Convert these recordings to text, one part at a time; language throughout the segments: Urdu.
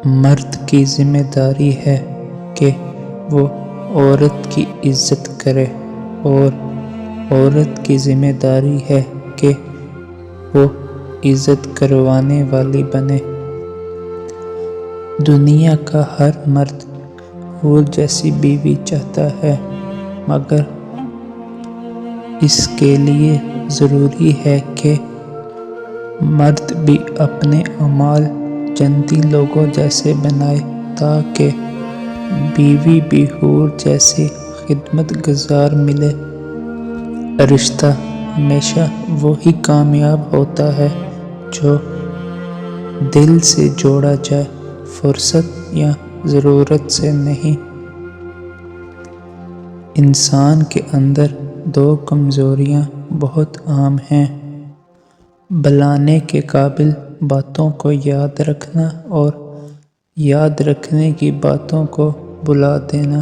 مرد کی ذمہ داری ہے کہ وہ عورت کی عزت کرے اور عورت کی ذمہ داری ہے کہ وہ عزت کروانے والی بنے۔ دنیا کا ہر مرد حور جیسی بیوی چاہتا ہے، مگر اس کے لیے ضروری ہے کہ مرد بھی اپنے اعمال جنتی لوگوں جیسے بنائے تاکہ بیوی بھی حور جیسی خدمت گزار ملے۔ رشتہ ہمیشہ وہی کامیاب ہوتا ہے جو دل سے جوڑا جائے، فرصت یا ضرورت سے نہیں۔ انسان کے اندر دو کمزوریاں بہت عام ہیں: بھلانے کے قابل باتوں کو یاد رکھنا اور یاد رکھنے کی باتوں کو بھلا دینا۔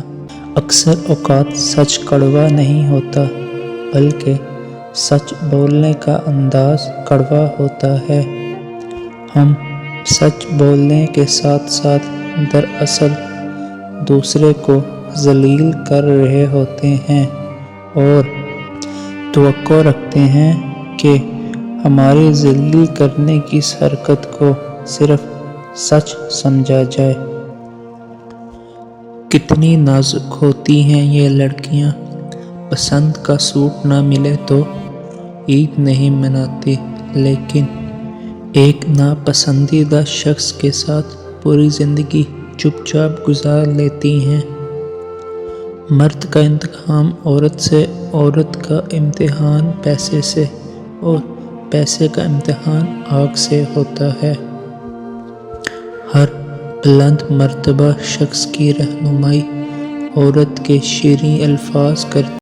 اکثر اوقات سچ کڑوا نہیں ہوتا، بلکہ سچ بولنے کا انداز کڑوا ہوتا ہے۔ ہم سچ بولنے کے ساتھ ساتھ دراصل دوسرے کو ذلیل کر رہے ہوتے ہیں اور توقع رکھتے ہیں کہ ہماری ذلیل کرنے کی اس حرکت کو صرف سچ سمجھا جائے۔ کتنی نازک ہوتی ہیں یہ لڑکیاں، پسند کا سوٹ نہ ملے تو عید نہیں مناتی، لیکن ایک ناپسندیدہ شخص کے ساتھ پوری زندگی چپ چاپ گزار لیتی ہیں۔ مرد کا انتقام عورت سے، عورت کا امتحان پیسے سے اور پیسے کا امتحان آگ سے ہوتا ہے۔ ہر بلند مرتبہ شخص کی رہنمائی عورت کے شیریں الفاظ کرتی